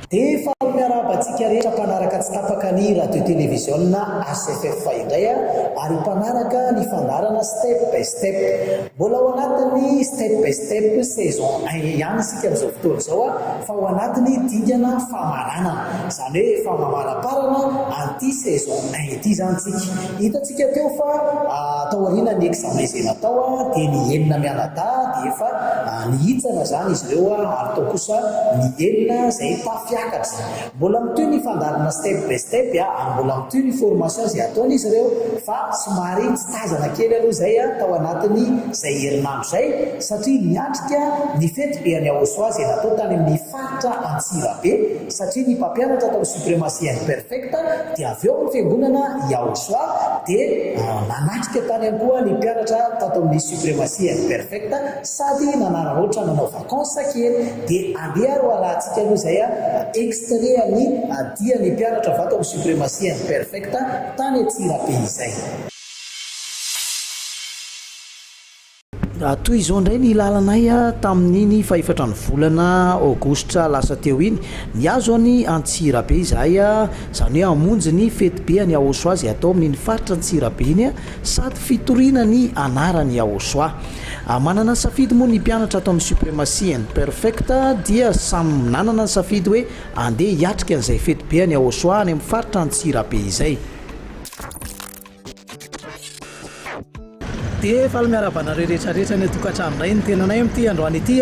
dia fa miarabantsika rehetra mpanaraka tsy tapaka ny radio télévision ACFF indray ary mpanaraka ny fandarana step by step. Mbola ao anatin'ny step by step saison 1 ihany isika amin'izao fotoana izao fa ao anatin'ny dingana famaranana, izany hoe famamaraparana anty saison 1 ity zany tsika. Hitantsika teo fa taoriana ny examen izay natao dia ny enina mianadahy dia efa nihitsana zany izy ireo ary tao kosa ny enina izay tafiakatra. Mbola mitoy ny fandarana step by step ary mbola mitoy ny formation izay ataon'izy ireo fa somary tsy tazana kely aloha izay tao anatiny izay herinandro izay satria niatrika ny fety be any Aosoa izay natao tany amin'ny faritra Antsirabe satria ny mpampianatra tao suprématie imperfecta dia avy eo amin'ny fiangonana Aosoa dia nanatrika tany ihany koa ny mpianatra tao amin'ny suprématie imperfecta sady nanararaotra nanao vakansa kely dia andeha ro alantsika aloha izay extrait ny dia ny mpianatra vato amin'ny suprématie imperfecta tany Antsirabe izay. Toy izao indray ny lalanay tamin'iny faefatra ny volana aogositra lasa teo iny niazo ny Antsirabe izahay izany hoe hamonjy ny fety be any Aosoa izay atao amin'iny faritra Antsirabe iny sady fitoriana ny anarany Aosoa. Manana ny safidy moa ny mpianatra atao amin'ny suprématie imperfecta dia samy nanana ny safidy hoe andeha hiatrika an'izay fety be any Aosoa any amin'ny faritra Antsirabe izay. Dia fa miarabanareo rehetrarehetra ny tokantranoray ny tenanay amin'ity androany ity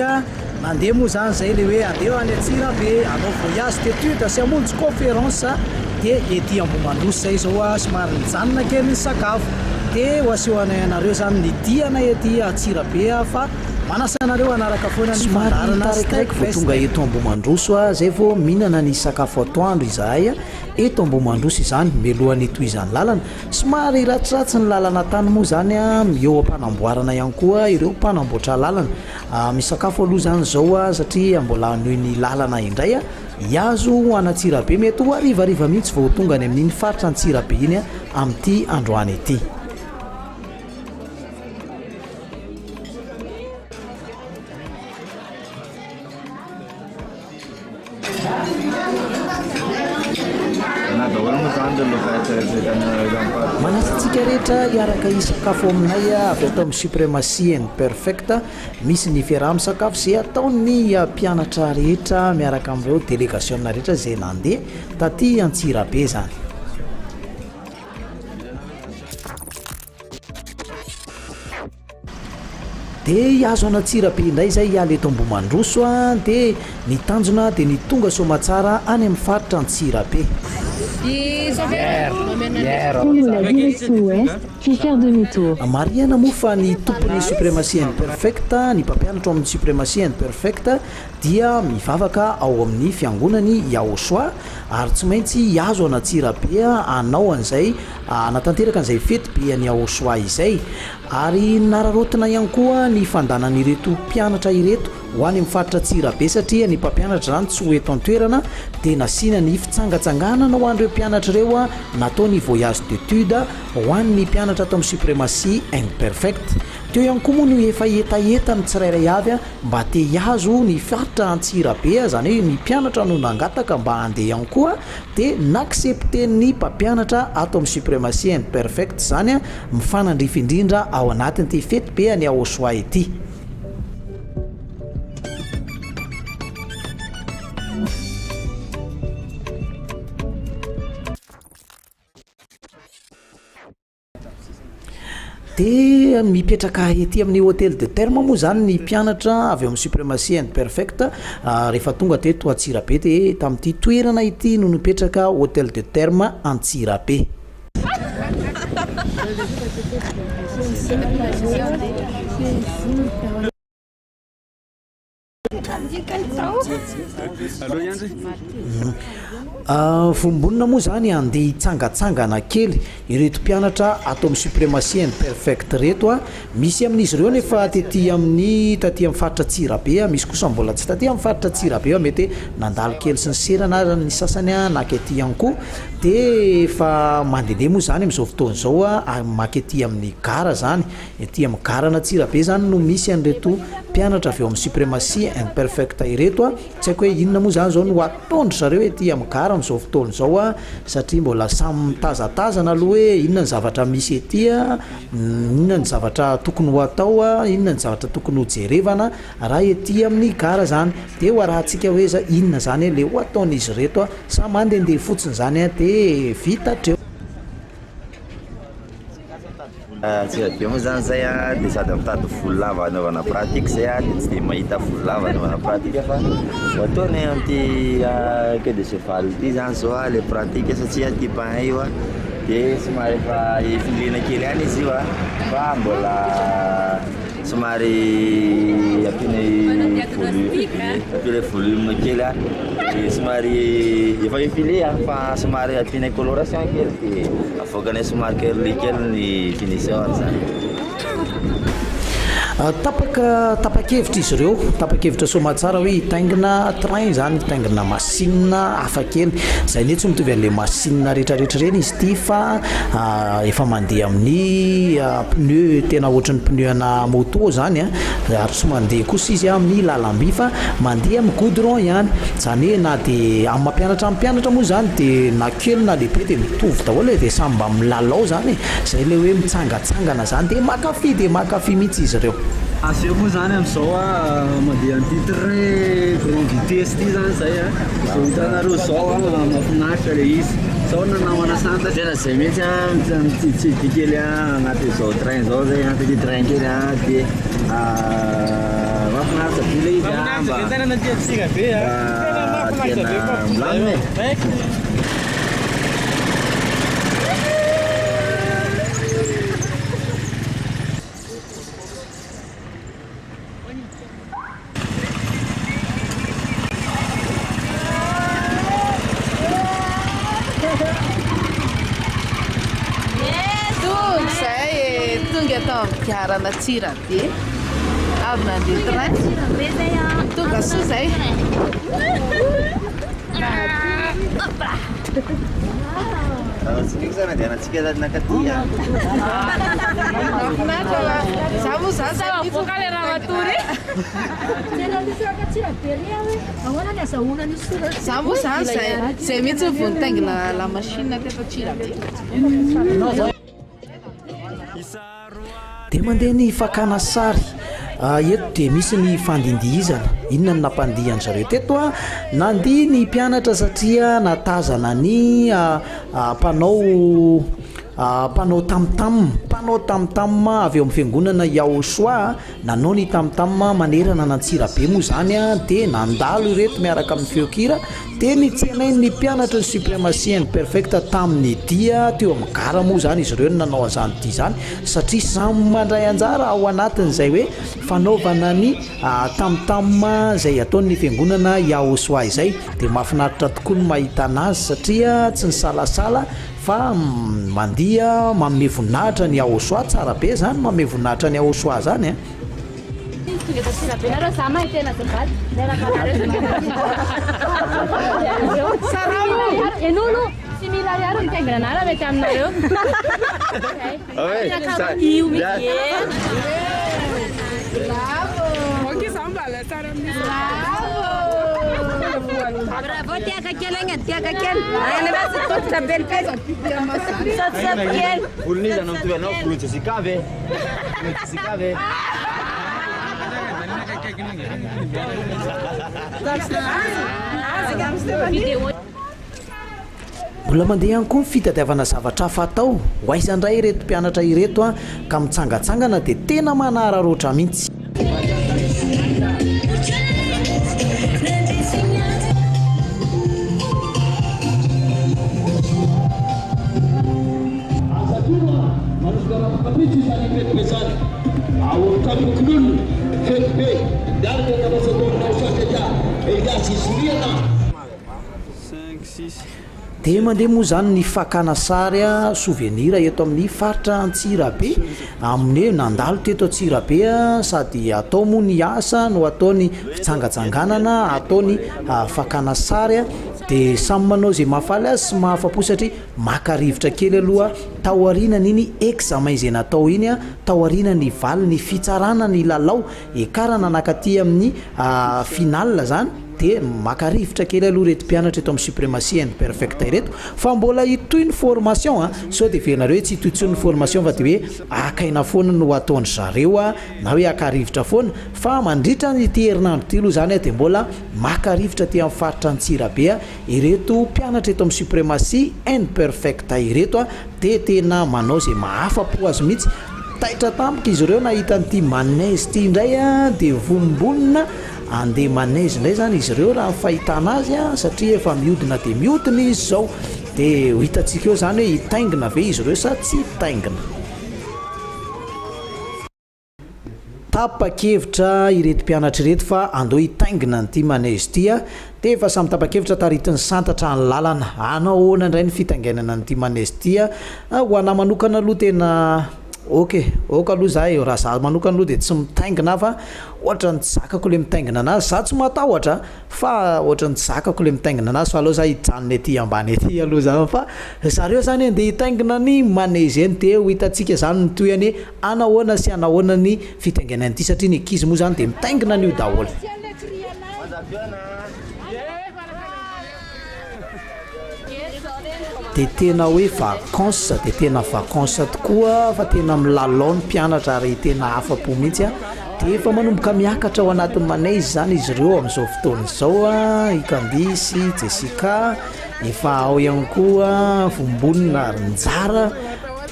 nandeha moa zany izay le hoe andeha any Antsirabe hanao voyage d'étude sy hamonjy conférence dia ety Amboimandroso izay zao somary nijanona kely ny sakafo dia ho asehoanay anareo zany ny diana ety Antsirabe fa manasa anareo anaraka foana ny fandarana step by step. Tonga eto Amboimandroso zay vao mihinana ny sakafo atoandro izahay eto Amboimandroso izany melohan'ny toy izany lalana somary ratsiratsy ny lalana tany moa zany eo ampanamboarana ihany koa ireo mpanamboatra lalana. Misakafo aloha zany zao satria mbola noho ny lalana indray hiazo any Antsirabe mety ho arivariva mihitsy vao tonga any amin'iny faritra Antsirabe iny amin'ity androany ity. Manasantsika rehetra hiaraka hisakafo aminay avy atao amin'ny suprématie imperfecta misy ny fiaraha misakafo izay ataon'ny mpianatra rehetra miaraka amin'ireo délégation rehetra izay nandeha taty Antsirabe zany. Dia hiazo any Antsirabe indray izay hiala eto Amboimandroso dia nitanjona dia nitonga somatsara any amin'ny faritra Antsirabe. Prendre la direction ouest, puis faire demi-tour. Mariana moa fa ny tompon'ny suprématie imperfecta, ny mpampianatra amin'ny suprématie imperfecta dia mivavaka ao amin'ny fiangonany Aosoa ary tsy maintsy hiazo any Antsirabe hanao an'izay anatanteraka an'izay fety be any Aosoa izay ary nararotina ihany koa ny fandanan'ireto mpianatra ireto ho any amin'ny faritra Antsirabe satria ny mpampianatra zany tsy ho eto an-toerana dia nasiana ny fitsangatsanganana ho an'ireo mpianatra ireo natao ny voyage d'étude ho an'ny mpianatra atao amin'ny suprématie imperfecte. Teo ihany koa moa no efa etaeta amin'ny tsirairay avy mba te hiazo ny faritra Antsirabe izany hoe ny mpianatra no nangataka mba handeha ihany koa dia naksepten'ny mpampianatra atao amin'ny suprématie imperfecte zany mifanandrify indrindra ao anatin'ity fety be any Aosoa ity. Dia mipetraka ety amin'ny hôtel de terme moa zany ny mpianatra avy amin'ny suprématie imperfecta rehefa tonga teto Antsirabe dia tamin'ity toerana ity no nipetraka hôtel de terme Antsirabe. Vombonina moa zany andeha hitsangatsangana kely ireto mpianatra atao amin'ny suprématie imperfecte reto misy amin'izy ireo nefa taty amin'ny faritra Antsirabe misy kosa mbola tsy taty amin'ny faritra Antsirabe mety nandalo kely sy ny serana ny sasany nakety ihany koa dia efa mandehandeha moa zany amin'izao fotoana izao makety amin'ny gara zany ety amin'ny gara Antsirabe zany no misy an'ireto mpianatra avy eo amin'ny suprématie imperfect ireto a tsy haiko hoe inona moa zany zao no atondry zareo ety amin'ny gara amin'izao fotoana zao a satria mbola samy mitazatazana aloha hoe inona ny zavatra misy ety a inona ny zavatra tokony ho atao a inona ny zavatra tokony ho jerevana raha ety amin'ny gara zany de ho arahantsika hoe za inona zany le ho ataon'izy reto a sa mandehandeha fotsiny zany a de vitatreo. Tsirabe moa zany zay a de sady mitady volo lava anaovana pratique zay a de tsy de mahita volo lava anaovana pratique fa ataony amty que de cheval ty zany zao a le pratique satria ty pain io a de somary efa filena kely any izy io a fa mbola somary apine volume kely a de somary efa efilé a fa somary apine coloration kely de avoakany somary curly kely ny finition zany. Tapakevitra izy ireo tapakevitra somatsara hoe hitaingina train zany hitaingina machine hafa kely zay ne tsy mitovy an'le machine rehetrarehetra reny izy ty fa efa mandeha amin'ny pneu tena ohatran'ny pneu ana moto zany a ary tsy mandeha kosa izy amin'ny lalamby fa mandeha amin'ny goudron ihany zany hoe na de amin'ny mampianatra moa zany de na kely na lehibe de mitovy daholo de samy mba milalao zany zay le hoe mitsangatsangana zany de makafy mihitsy izy ireo. Asio moa zany amin'izao a mandeha an'ity train grande vitesse ty zany zay a zao hitanareo zao a mahafinaritra le izy zao na namana santa tena zay mihitsy a mitsiditsidika kely a agnaty zao train zao zay agnaty train kely a de mahafinaritra be le izy a mba tena milamina e. Piarana Tsirabe avy nandeha train tonga soa zay Tsika zany andehanantsika nakaty a za moa zany vokale raha matory za moa zany zay mihitsy vonitaingina la machine teto Tsirabe de mandeha ny fakana sary eto de misy ny fandindihizana inona ny nampandihan zareo teto a nandihy ny mpianatra satria natazana ny panao tamtam avy eo amin'ny fiangonana Yaosoa nanao ny tamtam manerana n'Antsirabe moa zany a de nandalo ireto miaraka amin'ny feokira de nitsenainy ny mpianatra ny suprématie imperfecte tamin'ny dia teo amin'ny gara moa zany izy ireo nanao azany ty zany satria samy mandray anjara ao anatin'izay hoe fanaovana ny tamtam zay ataon'ny fiangonana Yaosoa izay de mahafinaritra tokoa ny mahita anazy satria tsy ny salasala fa mandia manome voninahitra ny Yaosoa tsara be zany manome voninahitra ny Yaosoa zany a. Bravo, tiaka kely agny, tiaka kely. Any rasy totra belipely. Saotsy kely. Volony izy anao mitovy anao volony Jessica ve? Volony Jessica ve? Mbola mandeha ihany koa ny fitadiavana zavatra hafa atao ho aizandray ireto mpianatra ireto a ka mitsangatsangana de tena manararoatra mihitsy. De mandeha moa zany ny fakana sary a souvenir eto amin'ny faritra Antsirabe amin'ny nandalo teto Antsirabe a sady atao moa ny asa no ataony fitsangatsanganana ataony fakana sary a dia samy manao zay mahafaly azy sy mahafa-po satria maka-rivotra kely aloha taoriana iny examen izay natao iny a taoriana ny valy ny fitsarana ny lalao ekarana nakaty amin'ny final zany dia maka-rivotra kely aloha reto mpianatra eto amin'ny suprématie and perfect ireto fa mbola itoy ny formation a sao dia verinareo hoe tsy itoitsony formation fa dia hoe akaina foana no ataony zareo a na hoe aka-rivotra foana fa mandritra nyty herinandro ty aloha zany a dia mbola maka-rivotra ty amin'ny faritra Antsirabe a ireto mpianatra eto amin'ny suprématie and perfect ireto a dia tena manao zay mahafa-po azy mihitsy taitra tampoka izy ireo nahita n'ity manège ty indray a dia vonombonina andeha manège indray zany izy ireo raha fahitana azy a satria efa miodina dia miodina izy zao dia hitantsika eo zany hoe hitaingina ve izy ireo sa tsy hitaingina tapa-kevitra ireto mpianatra ireto fa andeo hitaingina n'ity manège ty a dia efa samy tapa-kevitra taritiny santatra ny lalana anao ahoana indray ny fitaingenana n'ity manège ty a ho anahy manokana aloha tena ok aloha za raha za manokana aloha dia tsy mitaingina fa ohatra ny tsy zakako le mitaingina anazy za tsy matahotra fa ohatra ny tsy zakako le mitaingina anazy fa aloha za hijanony aty ambany aty aloha zany fa zareo zany andeha hitaingina ny manège eny dia ho hitantsika zany ny toyany anahoana sy anahoana ny fitaingenana ity satria ny ankizy moa zany dia mitaingina an'io daholo dia tena hoe vacances dia tena vacances tokoa fa tena milalao ny mpianatra ary tena afa-po mihitsy a dia efa manomboka miakatra ao anatin'ny manège zany izy ireo amin'izao fotoana izao a Ikandisy Jessica efa ao ihany koa vombonina Rinjara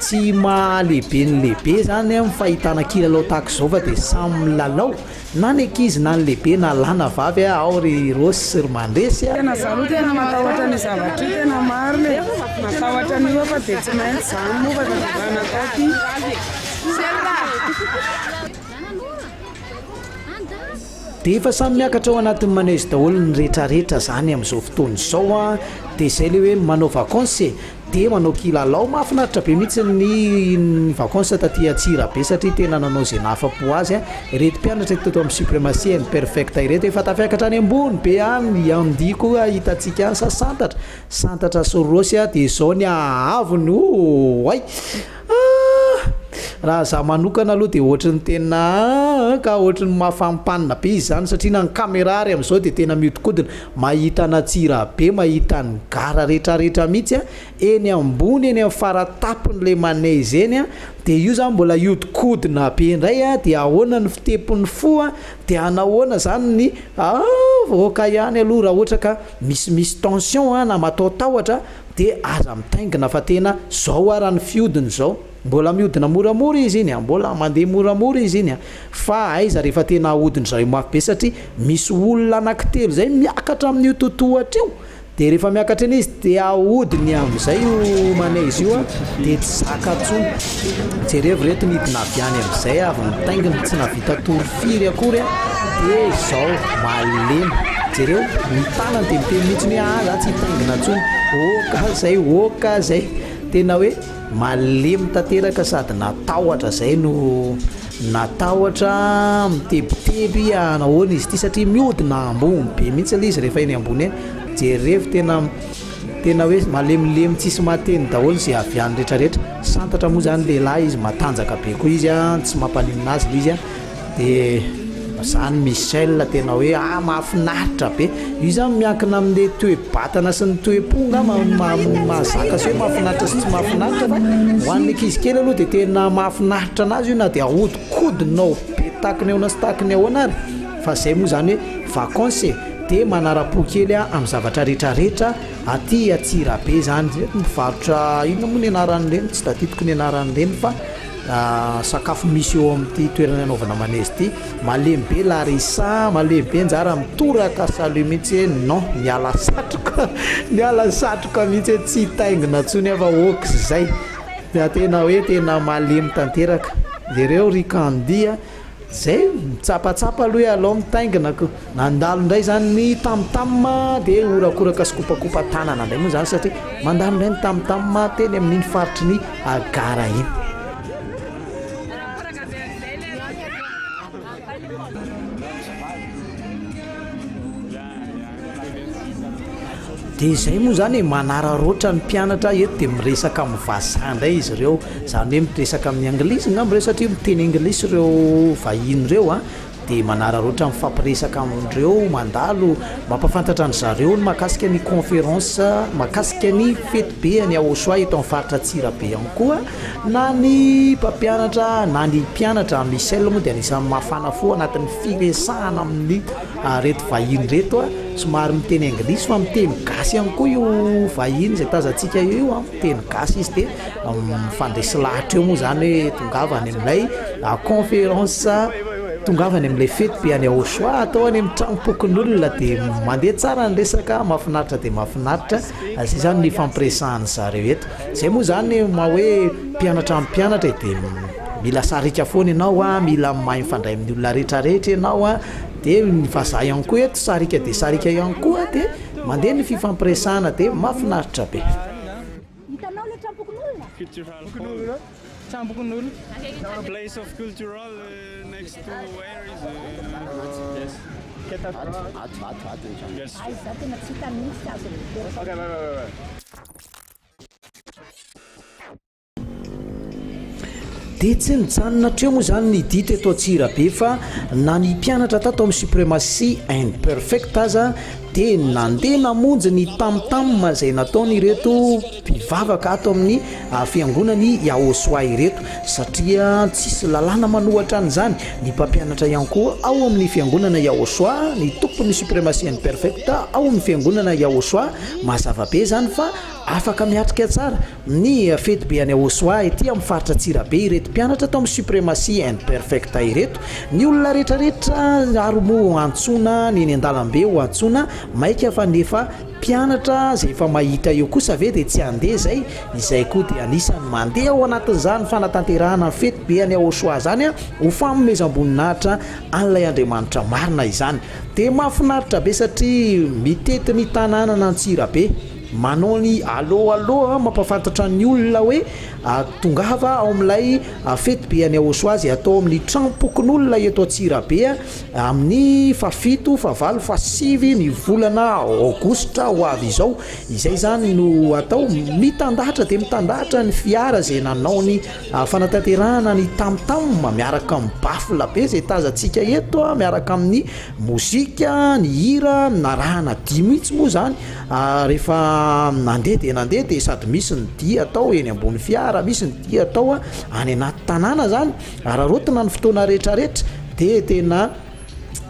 tsy mahalehibe ny lehibe zany a fahitana kilalao tahaka izao fa dia samy milalao na ny ankizy na ny lehibe na lana vavy a ao ry rosy sy ry mandresy a tena zaloha tena matahotra ny zavatra tena marina matahotra ny io fa dia tsy maintsy zany moa fa zavana taty dia efa samy miakatra ao anatin'ny manège daholo ny rehetrarehetra zany amin'izao fotoana izao a dia izay le hoe manao vacances dia manao kilalao mahafinaritra be mihitsy ny vacances taty Antsirabe satria tena nanao zay nahafa-po azy a ireto mpianatra eto amin'ny suprématie and perfect ireto efa tafiakatra any ambony be any andiko hitantsika any santatra sorosy a dia izao ny ahavony ay raha za manokana aloha dia ohatrany tena ka ohatrany mahafampanina be izy zany satria na ny caméra ry amin'izao dia tena miodikodina mahita ny Antsirabe mahita ny gara rehetrarehetra mihitsy a eny ambony eny amin'ny faratapony manège eny a dia io zany mbola iodikodina be indray a dia ahoana ny fitepony fo a dia anahoana zany ny voaka ihany aloha raha ohatra ka misy tension a na mataotahotra dia aza mitaingina fa tena zao a raha ny fiodiny zao mbola miodina moramora izy iny a mbola mandeha moramora izy iny a fa aiza rehefa tena ahodiny zareo mafy be satria misy olona anankitelo zay miakatra amin'io totohatra io dia rehefa miakatra eny izy dia ahodiny amin'izay io manège io a dia tsy zaka ntsony jereo reto nidina avy any amin'izay avy mitaingina tsy navita torofiry akory a dia izao malemy jereo mitanany dia miteny mihitsy hoe za tsy hitaingina ntsony oka zay tena hoe malemy tanteraka sady natahotra zay no natahotra mitebiteby anahoana izy ity satria miodina ambony be mihitsy ilay izy rehefa eny ambony eny jerevy tena hoe malemilemy tsisy mahateny daholo zay avy any rehetrarehetra santatra moa zany lehilahy izy matanjaka be koa izy a tsy mampaninina azy izy a dia zany Michel tena hoe mahafinaritra be io zany miankina amin'le toe-batana sy ny toe-ponga mahazaka sy hoe mahafinaritra sy tsy mahafinaritra fa ho an'ny ankizy kely aloha dia tena mahafinaritra anazy io na dia ahodikodinao be takiny eo na sy takiny ahoana ary fa zay moa zany hoe vacances dia manara-po kely a amin'ny zavatra rehetrarehetra aty Antsirabe zany mivarotra ino moa ny anaran'ireny tsy tadidiko ny anaran'ireny fa sakafo misy eo amin'ity toerana anaovana manège ity malemy be larisa malemy be njara mitoraka salut mihitsy non miala satroka mihitsy tsy hitaingina ntsony afa oka zay da tena hoe tena malemy tanteraka dia ireo rikandia zay mitsapatsapa aloha hoe alao mitaingina nandalo indray zany ny tamtam dia orakoraka sy kopakopa tanana indray moa zany satria mandalo indray ny tamtam teny amin'iny faritry ny agara iny dia izay moa zany manararoatra ny mpianatra eto dia miresaka amin'ny vazaha indray izy ireo zany hoe miresaka amin'ny anglisy ngamba ireo satria miteny anglisy ireo vahiny ireo a dia manararoatra mifampiresaka amindreo mandalo mampafantatra ny zareo ny mahakasika ny conférence mahakasika ny fety be any Aosoa eto amin'ny faritra Tsirabe ihany koa na ny mpampianatra na ny mpianatra Michel moa dia anisan'ny mafana fo anatin'ny firesahana amin'ny reto vahiny reto a somary miteny anglisy fa miteny gasy ihany koa io vahiny izay tazantsika io a miteny gasy izy dia mifandresy lahatra eo moa zany hoe tongava any amin'ilay conférence tongavany amin'ilay fety be any Aosoa atao any amin'ny tragnom-pokon'olona dia mandeha tsara ny resaka mahafinaritra dia mahafinaritra zay zany ny fampiresahany zareo eto izay moa zany ma hoe mpianatra amin'ny mpianatra dia mila sarika foana ianao a mila mahay mifandray amin'ny olona rehetrarehetra ianao a dia ny vazaha ihany koa eto sarika dia sarika ihany koa dia mandeha ny fifampiresahana dia mahafinaritra be. Hitanao le trampokon'olona? Trampokon'olona. Place of cultural next to where is yes. Yes. Ai, za tena tsy hita mihitsy azo. Okay, bye. dia tsy nijanona hatreo moa zany ny dita eto Atsirabe fa na ny mpianatra tato amin'ny suprématie imperfect aza dia nandeha namonjy ny tamtam izay nataony ireto mpivavaka ato amin'ny fiangonany Aosoa ireto satria tsisy lalàna manohatra an'izany ny mpampianatra ihany koa ao amin'ny fiangonana Aosoa ny tompony suprématie imperfect ao amin'ny fiangonana Aosoa mazava be zany fa afaka miatrika tsara ny fety be any Aosoa ety amin'ny faritra Tsirabe ireto mpianatra tao amin'ny suprématie imperfect ireto ny olona rehetrarehetra ary moa antsona ny eny an-dalambe ho antsona maika fa nefa mpianatra zay efa mahita eo kosa ve dia tsy handeha izay koa dia anisany mandeha ao anatin'izany fanatanterahana fety be any Aosoa zany a ho fanomezam-boninahitra an'ilay Andriamanitra marina izany dia mahafinaritra be satria mitety ny tanàna n'Antsirabe manao ny aloha mampafantatra ny olona hoe tongava ao amin'ilay fety be any Aosoa zay atao amin'ny tragnom-pokon'olona eto Atsirabe amin'ny fafito favalo fasivy ny volana Aogositra ho avy izao izay zany no atao mitandahatra dia mitandahatra ny fiara zay nanao ny fanatanterahana ny tamtam miaraka amin'ny bafla be zay tazantsika eto miaraka amin'ny mozika ny hira narahana dimitsy moa zany rehefa nandeha dia sady misy ny dia atao eny ambony fiara misy ny dia atao any anaty tanàna zany ararotina ny fotoana rehetrarehetra dia tena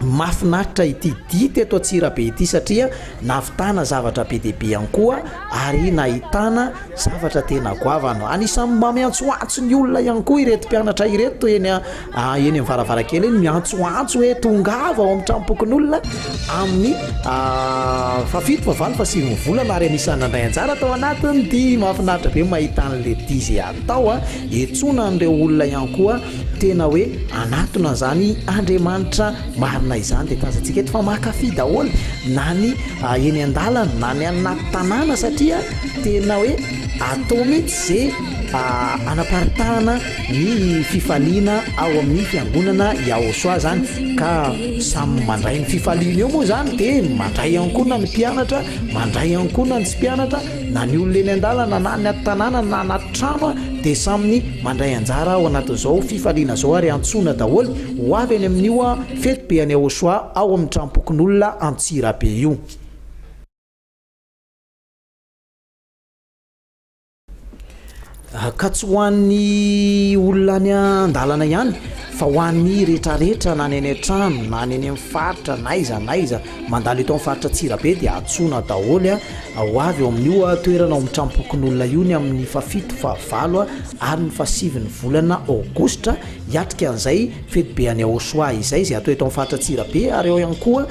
mahafinaritra ity dita eto Atsirabe ity satria navitana zavatra be dia be ihany koa ary nahitana zavatra tena goavana anisan'ny mamiantsoantso ny olona ihany koa ireto mpianatra ireto eny amin'ny varavarakely eny miantsoantso hoe tongava ao amin'ny tragnom-pokon'olona amin'ny fafito favalo fasivy volana ary anisan'ny nandray anjara atao anatiny dia mahafinaritra be mahita an'ilay dia zay atao etsona an'ireo olona ihany koa tena hoe anatona zany Andriamanitra marina izany dia tazantsika eto fa mankafy daholo na ny eny an-dalana na ny anaty tanàna satria tena hoe atao mihitsy zay anaparitahana ny fifaliana ao amin'ny fiangonana Aosoa zany ka samy mandray ny fifaliana eo moa zany dia mandray ihany koa na ny mpianatra mandray ihany koa na ny tsy mpianatra na ny olona eny an-dalana na ny aty tanàna na anaty trano dia saminy mandray anjara ao anatin'izao fifaliana zao ary antsona daholo ho avy any amin'io fety be any Aosoa ao amin'ny tragnom-pokon'olona Antsirabe io. Ka tsy ho an'ny olona any an-dalana ihany fa ho an'ny rehetrarehetra na ny any an-trano na ny any amin'ny faritra na iza mandalo eto amin'ny faritra Tsirabe dia antsona daholo ho avy ao amin'io toerana ao amin'ny tragnom-pokon'olona io ny amin'ny fafito favalo ary ny fasivy ny volana Aogositra hiatrika an'izay fety be any Aosoa izay atao eto amin'ny faritra Tsirabe ary ao ihany koa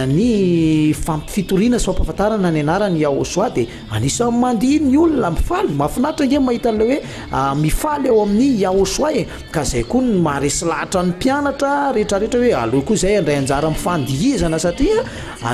ny fampifitoriana sy fampahafantarana ny anarany Aosoa dia anisan'ny mandihy ny olona mifaly mahafinaritra nge mahita an'ilay hoe mifaly ao amin'ny Aosoa ka izay koa ny maharesy lahatra ny mpianatra rehetrarehetra hoe aloha koa izay andray anjara mifandihizana satria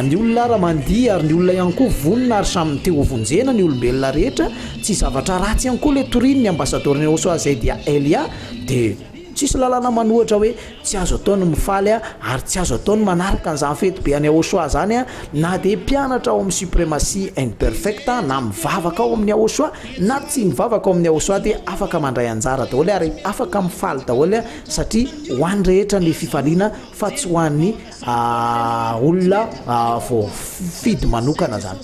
ny olona raha mandihy ary ny olona ihany koa vonona ary samy teo hovonjena ny olombelona rehetra tsy zavatra ratsy ihany koa le toriny ny ambasadoriny Aosoa zay dia Elia dia tsisy lalàna manohatra hoe tsy azo ataony mifaly ary tsy azo ataony manaraka n'izany fety be any Aosoa zany na dia mpianatra ao amin'ny suprématie imperfecta na mivavaka ao amin'ny Aosoa na tsy mivavaka ao amin'ny Aosoa dia afaka mandray anjara daholo ary afaka mifaly daholo satria ho an'ny rehetra ny fifaliana fa tsy ho an'ny olona vao fidy manokana zany.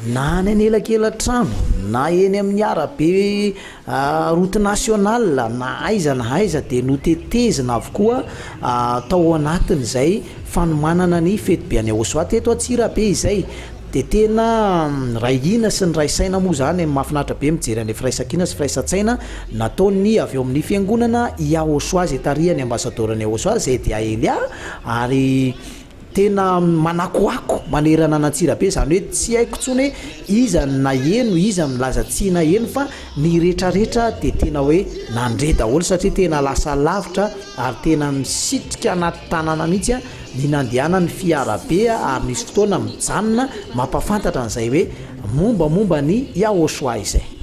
Na ny anelakelan-trano na eny amin'ny arabe route nationale na aiza dia notetezina avokoa tao anatiny izay fanomanana ny fety be any Aosoa teto Antsirabe izay dia tena rahina sy ny raisaina moa zany mahafinaritra be mijery an'ilay firaisan-kina sy firaisan-tsaina nataony avy eo amin'ny fiangonana i Aosoa izay tarihany ambasadorany Aosoa izay dia Elia ary tena manakoako manerana an'Antsirabe zany hoe tsy haiko tsony hoe iza na eno iza milaza tsina eno fa ny rehetrarehetra dia tena hoe nandre daholo satria tena lasa lavitra ary tena misitrika anaty tanàna mihitsy ny nandehanany fiarabe ary nisy fotoana mijanona mampafantatra an'izay hoe mombamomba ny Aosoa izay.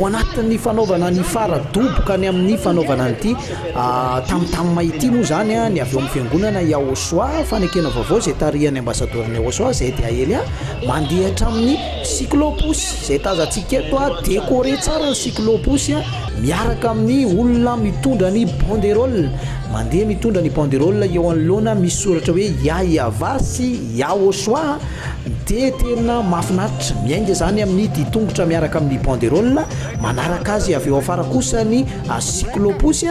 ao anatin'ny fanaovana ny faradoboka ny amin'ny fanaovana an'ity tamtam mahity moa zany ny avy eo amin'ny fiangonana i Aosoa fanekena vaovao izay tarihany ambasadorany Aosoa izay dia Elia mandeha hatramin'ny cyclopus izay tazantsika eto décoré tsara ny cyclopus miaraka amin'ny olona mitondra ny banderole mandeha mitondra ny banderole eo anoloana misy soratra hoe Yayavasy Aosoa dia tena mahafinaritra miainga zany amin'ny ditongotra miaraka amin'ny banderole manaraka azy avy eo afara kosa ny cyclopus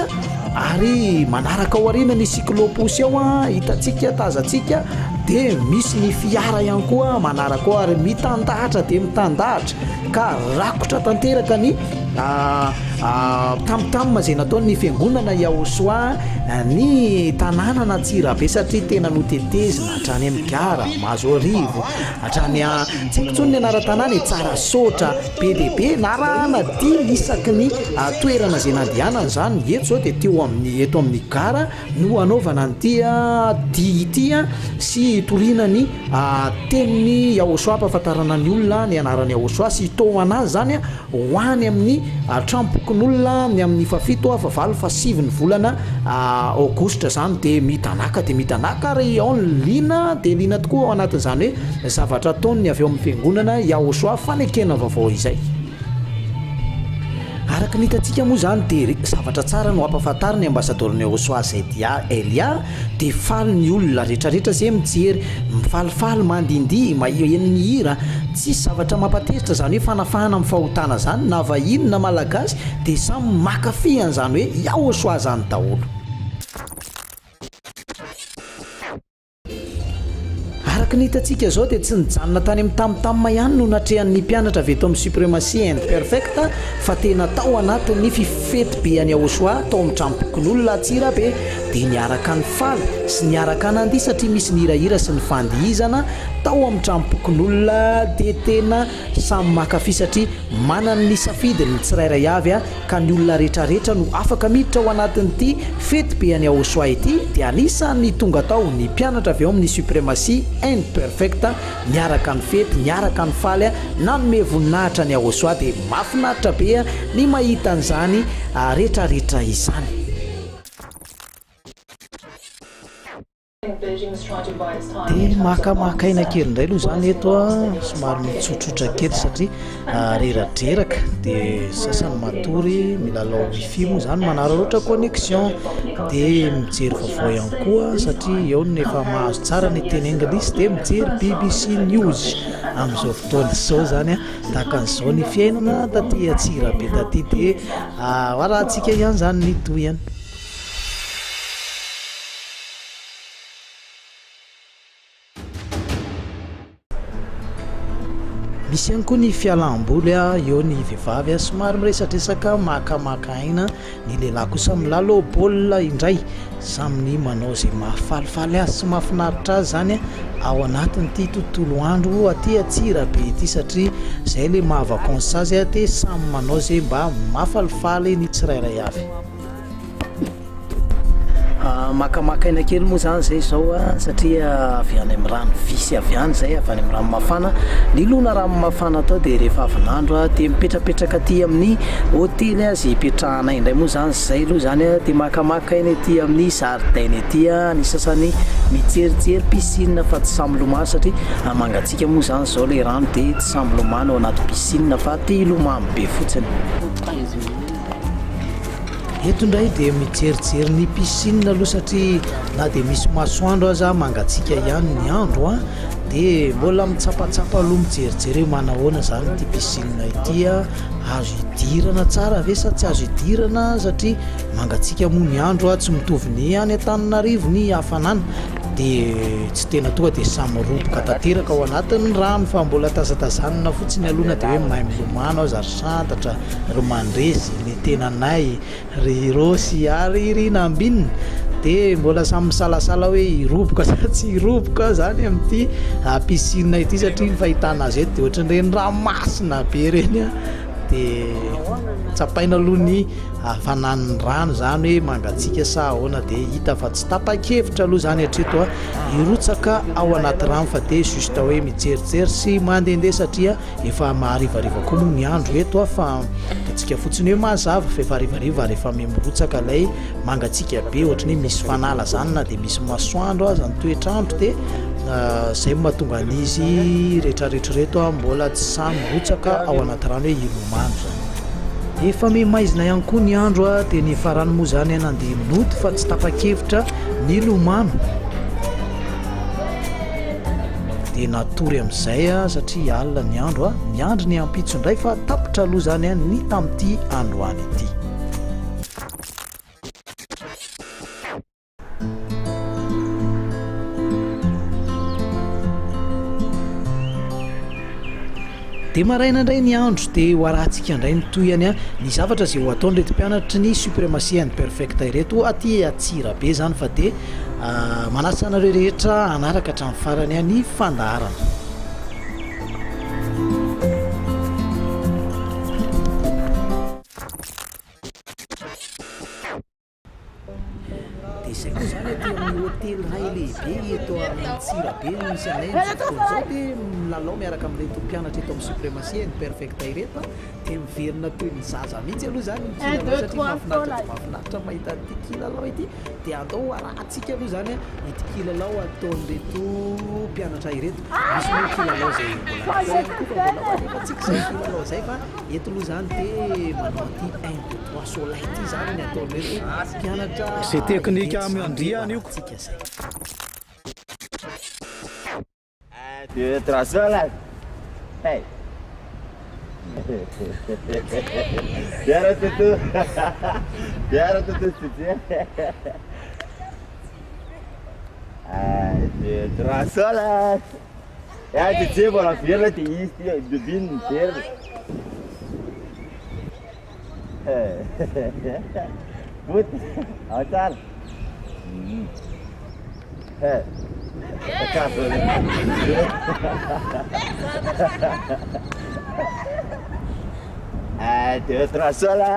ary manaraka ao aoriana ny cyclopus ao hitantsika tazantsika dia misy ny fiara ihany koa manaraka ao ary mitandahatra dia mitandahatra ka rakotra tanteraka ny tamtam izay nataony fiangonana i Aosoa ny tanàna n'Antsirabe satria tena notetezina hatrany amin'ny gara Mazoarivo hatrany tsy haiko intsony ny anara-tanàna tsara sotra PDB narahana dimy isaky ny toerana izay nandehanana zany eto zao dia teo amin'ny eto amin'ny gara no anaovana an'ity dia ity sy toriana ny teniny Aosoa ampahafantarana ny olona ny anarany Aosoa sy tao anazy zany ho any amin'ny trampokon'olona ny amin'ny fafito fa valo fa sivy ny volana Aogositra zany dia mitanaka ary ao ny lina dia lina tokoa ao anatin'izany hoe zavatra ataony avy eo amin'ny fiangonana i Aosoa fanekena vaovao izay. araka ny hitantsika moa zany dia zavatra tsara no ampahafantariny ambasadorny Osoa Zedia Elia dia faly ny olona rehetrarehetra izay mijery mifalifaly mandindia mahenony hira tsy zavatra mampateritra zany hoe fanafahana amin'ny fahotana zany na vahiny na malagasy dia samy makafihan zany hoe iaho Osoa zany daholo. Araka ny hitantsika zao dia tsy nijanona tany amin'ny tamtamma ihany no natrehan'ny mpianatra avy eto amin'ny Supremacy and Perfect fa tena tao anatin'ny fifety be any Osoa tao amin'ny trampokon'olona Atsirabe dia niaraka ny faly sy niaraka nandihy satria misy ny hirahira sy ny fandihizana tao amin'ny trampokon'olona dia tena samy makafi satria manana ny safidy ny tsirairay avy ka ny olona rehetrarehetra no afaka miditra ao anatin'ity fety be any Osoa ity dia anisan'ny tonga tao ny mpianatra avy eo amin'ny Supremacy and Perfect niaraka ny fety niaraka ny faly nanome voninahitra ny Osoa dia mahafinaritra be ny mahita an'izany rehetrarehetra izany. Dia makamakaina kely indray aloha zany eto somary mitsotrotra kely satria reradreraka dia sasany matory milalao wifi moa zany manararaotra connexion dia mijery vaovao ihany koa satria eo ny efa mahazo tsara ny teny anglisy dia mijery BBC News amin'izao fotoana izao zany tahaka an'izao ny fiainana taty Atsirabe taty dia rahantsika ihany zany ny toyany. Misy ihany koa ny fialamboly eo ny vehivavy somary miresadresaka makamaka aina ny lehilahy kosa milalao baolina indray samy manao izay mahafalifaly azy sy mahafinaritra azy zany ao anatin'ity tontolo andro aty Atsirabe ity satria izay ilay mahavakansa azy dia samy manao izay mba mahafalifaly ny tsirairay avy. Makamakaina kely moa zany zay zao satria avy any amin'ny rano visy avy any zay avy any amin'ny rano mafana ny lona rano mafana tao dia rehefa avy nandro dia mipetrapetraka aty amin'ny hôtely azy ipetrahana indray moa zany zay aloha zany dia makamakaina aty amin'ny zaridaina aty ny sasany mijerijery piscine fa tsy samy lomano satria mangatsika moa zany zao ilay rano dia tsy samy lomano ao anaty piscine fa ty lomano be fotsiny. Eto indray dia mijerijery ny piscine aloha satria na dia misy masoandro aza mangatsika ihany ny andro dia mbola mitsapatsapa aloha mijerijery hoe manahoana zany ty piscine ity azo idirana tsara ve sa tsy azo idirana satria mangatsika moa ny andro tsy mitovy ny any Antananarivo ny hafanana dia tsy tena tonga dia samy roboka tanteraka ao anatin'ny rano fa mbola tazatazanina fotsiny alohana dia hoe mahay milomano azy ary santatra ry mandresy ny tenanay ry rosy ary ry nambinina dia mbola samy misalasala hoe hiroboka sa tsy hiroboka zany amin'ity piscine ity satria fahitana azy eto dia ohatran'ireny ranomasina be reny dia tsapaina aloha ny hafanan'ny rano zany hoe mangatsika sa ahoana dia hita fa tsy tapa-kevitra aloha zany hatreto hirotsaka ao anaty rano fa dia justa hoe mijerijery sy mandehandeha satria efa maharivariva koa moa ny andro eto fa atsika fotsiny hoe mazava fa efa harivariva rehefa mirotsaka ilay mangatsika be ohatrany misy fanala zany na dia misy masoandro aza ny toetrandro dia zay mahatonga an'izy rehetrarehetra reto mbola tsy samy mirotsaka ao anaty rano hoe hilomano zany. Efa memaizina ihany koa ny andro dia ny farany moa zany nandeha minoty fa tsy tapa-kevitra ny lomano dia natory amin'izay satria alina ny andro miandry ny ampitso indray fa tapitra aloha zany ny tamin'ity androany ity. Dia maraina indray ny andro dia ho arahantsika indray ny toyany ny zavatra izay ho ataony reto mpianatra ny Supremacy and Perfect ireto aty Atsirabe zany fa dia manasa anareo rehetra hanaraka hatramin'ny farany ny fandaharana. dia izay koa zany aty amin'ny hôtely ray lehibe eto Antsirabe misy anay zao dia milalao miaraka amin'reto mpianatra eto amin'ny suprématie ny perfecta ireto dia miverina toy ny zaza mihitsy aloha zany mikilalao satria mahafinaritra mahita ity kilalao ity dia andao arahantsika aloha zany ity kilalao ataon'reto mpianatra ireto misy moa kilalao zay mbola tsika zay kilalao zay fa eto aloha zany dia manao ity 1 2 3 soleil ity zany ny ataon'reto mpianatra c'est technique amiandriana io tsika zay 1 2 3 soleil hey biara tutu biara tutu studio 1 2 3 soleil ja dit is wel afweer dat die is die de bin ver goed ouder de trasola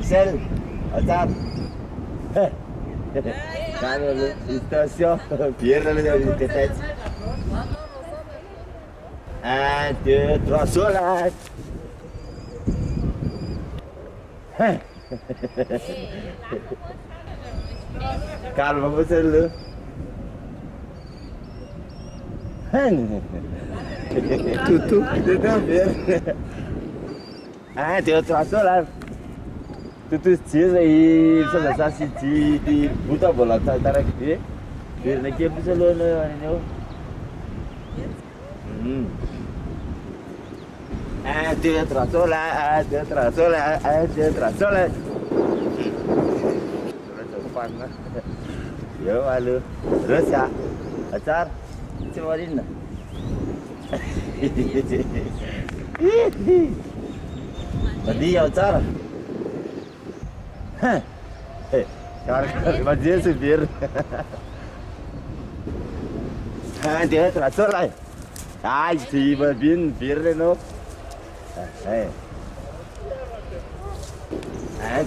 sel ouder Cara, está assim, ó, pierna ali da tete. 1 2 3 soleil. Calma você Lu. Tutu ver. 1 2 3 soleil. Tutu stiza e sasa sasi di buta bola tarak dia. Dia nak kira bisa lo ni yo. 1 2 3 soleil, 1 2 3 soleil, 1 2 3 soleil. Depan lah. Yo malu. Terus ya. Acar. Cewarin lah. Tadi ya acar. Cara, imagina se vir. 1 2 3 soleil. Ai, se vai vir de novo. 1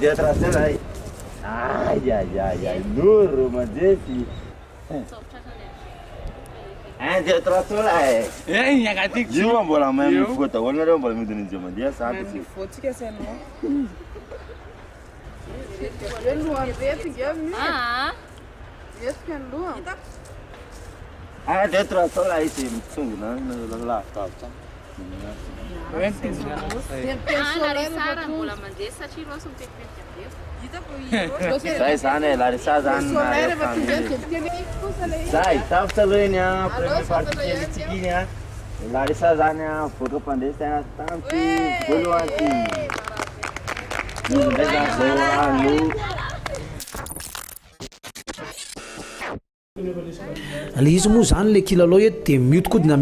2 3 soleil. Ai, duro, mas esse. 1 2 3 soleil. Ei, yang katik. Juma bola main foto, orang ada bola main di zaman dia saat itu. Foto que é não. Dia terus soleil sih, sungguh lah, tahu. Sai sana Larissa sana. Sai, tahu selalunya parti cikinya. Larissa sana foto pandai sana tanti buluanti. Le izy moa zany le kilalao eto dia miodikodina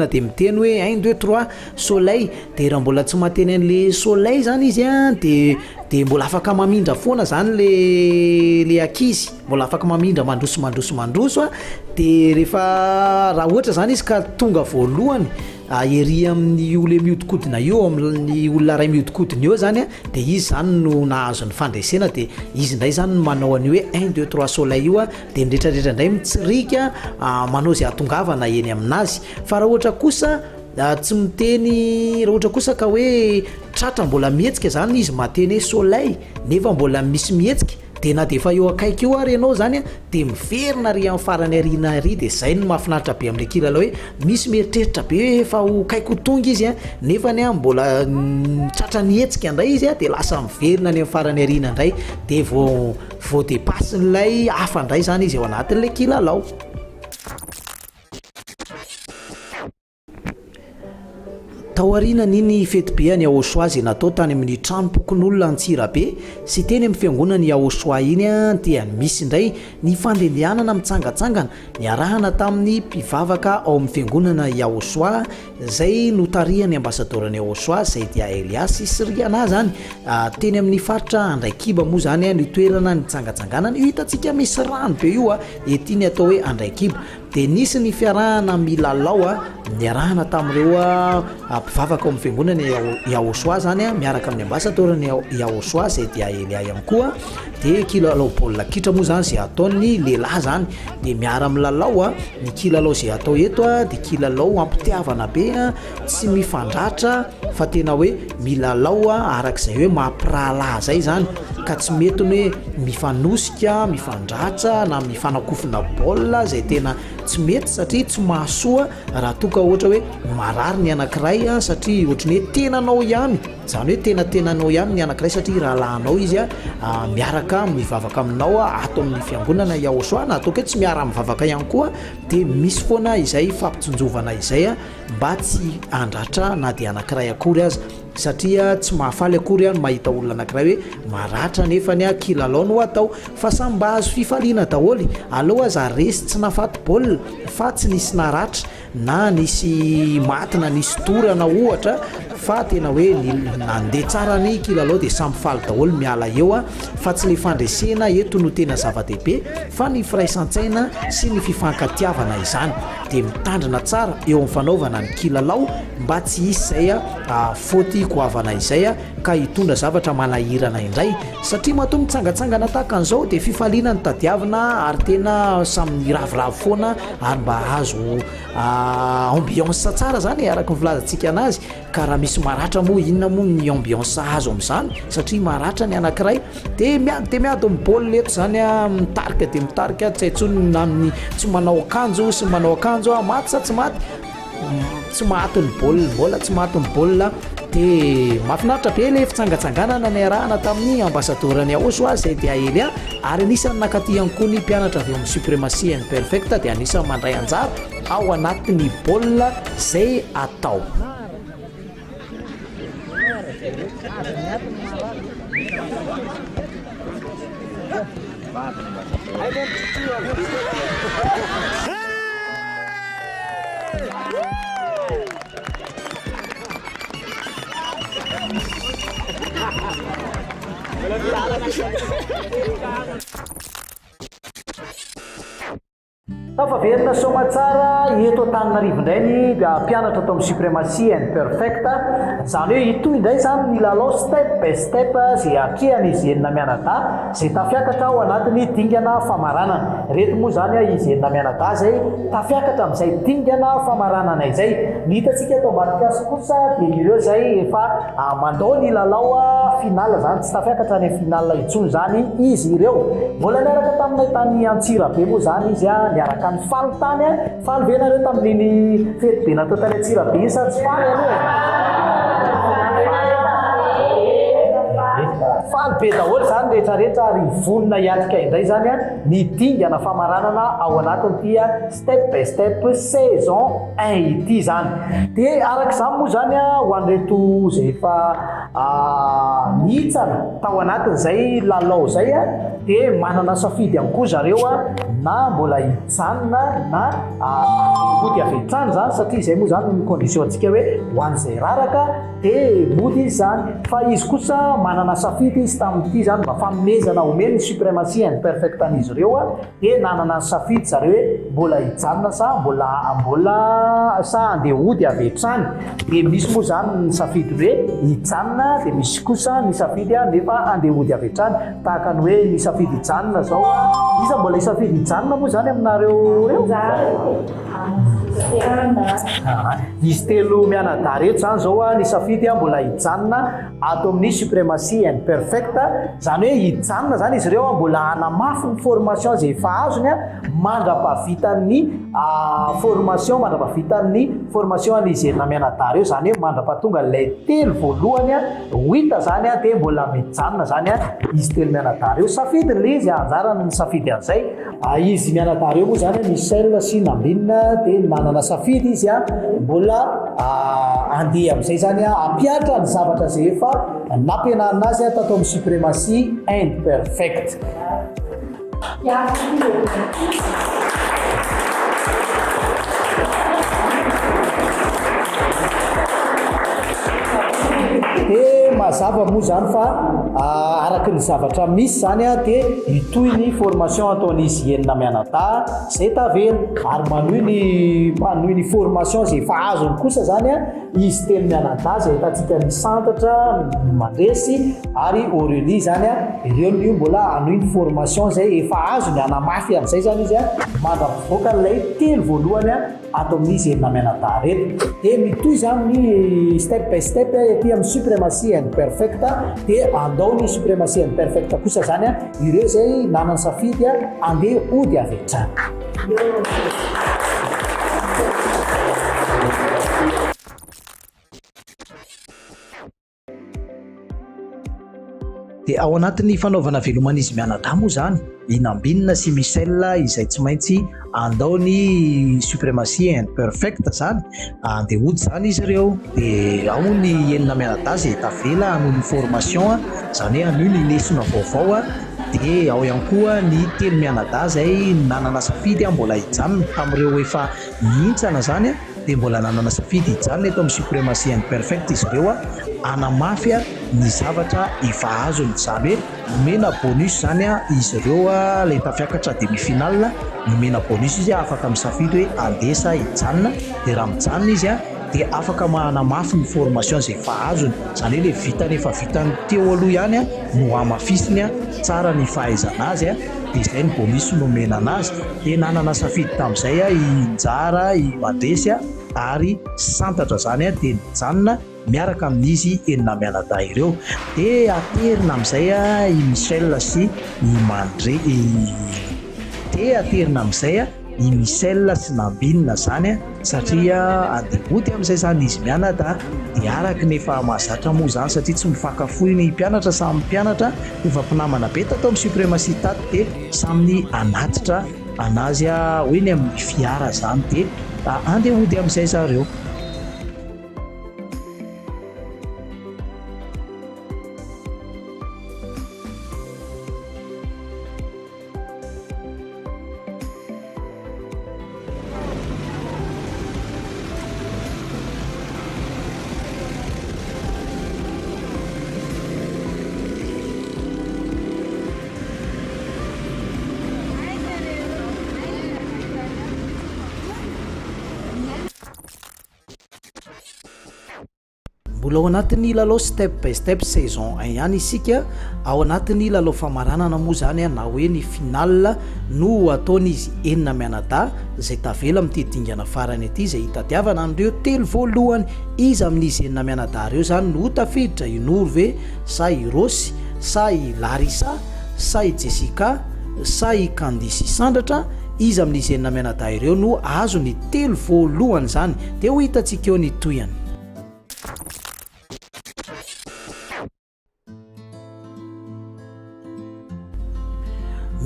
dia miteny hoe 1 2 3 soleil dia raha mbola tsy mateny an'le soleil zany izy a dia mbola afaka mamindra foana zany le akizy mbola afaka mamindra mandroso a dia rehefa raha ohatra zany izy ka tonga voalohany ery amin'ny ole miodikodina eo amin'ny olona ray miodikodina eo zany a dia izy zany no nahazo ny fandresena dia izy indray zany manao any hoe 1 2 3 soleil io a dia nydretraretra indray mitsirika manao zay atongavana eny aminazy fa raha ohatra kosa tsy miteny raha ohatra kosa ka hoe tratra mbola mihetsika zany izy mateny hoe soleil nefa mbola misy mihetsika dia na dia efa eo akaiky eo ary ianao zany a dia miverina ary amin'ny farany ariana ary dia izay no mahafinaritra be amin'ilay kilalao hoe misy mieritreritra be hoe efa ho kaiky ho tonga izy a nefa ny a mbola tratra nihetsika indray izy a dia lasa miverina any amin'ny farany ariana indray dia vao dépasse n'ilay hafa indray zany izy eo anatin'ilay kilalao. Taoriana niny fety be any Aosoa izay natao tany amin'ny tranompokon'olona Antsirabe sy teny amin'ny fiangonana ny Aosoa iny a dia misy indray ny fandehanana mitsangatsangana niarahana tamin'ny mpivavaka ao amin'ny fiangonana i Aosoa izay notarihan'ny ambasadorany Aosoa izay dia Elias Siriana zany teny amin'ny faritra Andraikiba moa zany ny toerana ny tsangatsanganana io hitantsika misy rano be io ety ny atao hoe Andraikiba dia nisy ny fiarahana milalao niarahana tamin'ireo mpivavaka ao amin'ny fiangonana Yahosoa zany a miaraka amin'ny ambassadorany Yahosoa zay dia Elia ihany koa dia kilalao baolina kitra moa zany zay ataony lehilahy zany dia miara milalao a ny kilalao zay atao eto a dia kilalao ampitiavana be a tsy mifandratra fa tena hoe milalao a arak'izay hoe mampirahalahy zay zany ka tsy mety hoe mifanosika mifandratra na mifanakofina baolina zay tena tsy mety satria tsy mahasoa raha toka ohatra hoe marary ny anankiray a satria ohatrany hoe tenanao ihany zany hoe tenanao ihany ny anankiray satria rahalahinao izy a miaraka mivavaka aminao a ato amin'ny fiangonana Yahosoa na ataoko hoe tsy miara mivavaka ihany koa dia misy foana izay fampitsonjovana izay a mba tsy andratra na dia anankiray akory aza satria tsy mahafaly akory any mahita olona anankiray hoe maratra nefany a kilalao no atao fa samy mba azo fifaliana daholy aloha aza resy tsy nafaty baolina fa tsy nisy naratra na nisy maty na nisy torana ohatra fa tena hoe nandeha tsara ny kilalao dia samy faly daholo miala eo a fa tsy le fandresena eto no tena zava-dehibe fa ny firaisan-tsaina sy ny fifankatiavana izany dia mitandrina tsara eo amin'ny fanaovana ny kilalao mba tsy hisy zay a faoty goavana izay a ka hitondra zavatra manahirana indray satria matoa mitsangatsangana tahaka an'izao dia fifaliana ny tadiavina ary tena samy ravoravo foana ary mba azo ambiance tsara zany araka ny vilazantsika anazy ka raha misy maratra moa inona moa ny ambiance azo amin'izany satria maratra ny anankiray dia miady amin'ny baolina eto zany a mitarika dia mitarika tsy haintsony na amin'ny tsy manao akanjo sy manao akanjo maty sa tsy maty tsy maty ny baolina mbola tsy maty ny baolina dia mahafinaritra be le fitsangatsanganana ny arahana tamin'ny ambassadorany Yahosoa zay dia Elia ary anisany nakatihany koa ny mpianatra avy amin'ny Supremacy and Perfect dia anisany mandray anjara ao anatin'ny baolina zay atao. Tafaverina soma tsara eto Antananarivo indray ny mpianatra atao amin'ny Supremacy and Perfect zany hoe ito indray zany ny lalao step by step zay atrehany izy enina mianadahy zay tafiakatra ao anatin'ny dingana famaranana reto moa zany izy enina mianadahy zay tafiakatra amin'izay dingana famaranana izay ny hitantsika eto Malagasy kosa dia ireo zay efa mandao ny lalao final zany tsy tafiakatra ny final intsony zany izy ireo mbola niaraka taminay tany Antsirabe moa zany izy niaraka ny faly tany faly venareo tamin'iny fety be natao tany Antsirabe sa tsy faly faly be daholo zany rehetrarehetra ary vonona hiatrika indray zany ny dingana famaranana ao anatin'ity step by step saison 1 ity zany dia arak'izany moa zany ho an'ireto zay efa nihitsana tao anatin'izay lalao zay dia manana safidy ihany koa zareo na mbola hijanona na mody avetrany zany satria izay moa zany ny condition antsika hoe ho an'izay raraka dia mody izy zany fa izy kosa manana safidy izy tamin'ity zany mba fanomezana omeny ny Supremacy and Perfect an'izy ireo dia nanana safidy zareo hoe mbola hijanona sa mbola sa andeha hody avetrany dia misy moa zany ny safidy hoe hijanona dia misy kosa ny safidy nefa andeha hody avetrany tahaka ny hoe ny safidy hijanona zao iza mbola isafidy hijanona moa zany aminareo reo izy telo mianadahy reto zany zao ny safidy mbola hijanona ato amin'ny Supremacy and Perfect zany hoe hijanona zany izy ireo mbola hanamafy ny formation zay efa azony mandra-pahavitan'ny formation an'izy enina mianadahy reo zany hoe mandra-pahatonga ilay telo voalohany hita zany dia mbola mijanona zany izy telo mianadahy reo safidy le izy anjarany ny safidy an'izay izy mianadahy reo moa zany Michel sy Nambinina dia manana safidy izy mbola andeha amin'izay zany ampiatra ny zavatra zay efa nampianarina azy tato amin'ny Supremacy and Perfect. Dia mazava moa zany fa araka ny zavatra misy zany dia itoy ny formation ataon'izy enina mianadahy zay tavela ary manohy ny formation zay efa azony kosa zany izy teny mianadahy zay hitantsika ny santatra mandresy ary Aurélie zany ireo ny mbola anoiny formation zay efa azo ny anamafy amin'izay zany izy mandrapivoaka ilay telo voalohany ato amin'izy enina mianadahy reto dia mitoy zany ny step by step ety amin'ny suprématie and perfect dia andao ny suprématie and perfect kosa zany ireo zay nanany safidy andeha ody avetrany dia ao anatin'ny fanaovana veloman'izy mianadahy moa zany inambinina sy Michel izay tsy maintsy andao ny suprématie and perfect zany andeha ody zany izy ireo dia ao ny enina mianadahy zay tavela anoho ny formation zany hoe anoho ny lesona vaovao dia ao ihany koa ny telo mianadahy zay nanana safidy mbola hijanona tamin'ireo efa mihintsana zany dia mbola nanana safidy hijanona eto amin'ny suprématie and perfect izy ireo anamafy ny zavatra efa azony zany hoe nomena bonus zany izy ireo ilay tafiakatra demi-finale nomena bonus izy afaka misafidy hoe andesa hijanona dia raha mijanona izy dia afaka manamafy ny formation zay efa azony zany hoe ilay vitany efa vitany teo aloha ihany no amafisiny tsara ny fahaizana azy dia izay ny bonus nomena anazy dia nanana safidy tamin'izay injara mandresy ary santatra zany dia nijanona miaraka amin'izy enina mianadahy ireo dia aterina amin'izay i Michel sy i Mandré dia aterina amin'izay i Michel sy Nambinina zany satria andehody amin'izay zany izy mianadahy dia araka nefa mahazatra moa zany satria tsy mifankafohy ny mpianatra samy mpianatra efa mpinamana be tato amin'ny suprématie tato dia samyny anatitra anazy hoe ny amin'ny fiara zany dia andehody amin'izay zareo mbola ao anatin'ny lalao step by step saison 1 ihany isika ao anatin'ny lalao famaranana moa zany na hoe ny finale no ataon'izy enina mianadahy zay tavela mitedingana farany aty zay hitadiavana an'ireo telo voalohany izy amin'izy enina mianadahy ireo zany no tafiditra i Norve sa i Rosy sa i Larissa sa i Jessica sa i Candice Sandratra izy amin'izy enina mianadahy ireo no azo ny telo voalohany zany dia ho hitantsika eo ny toyany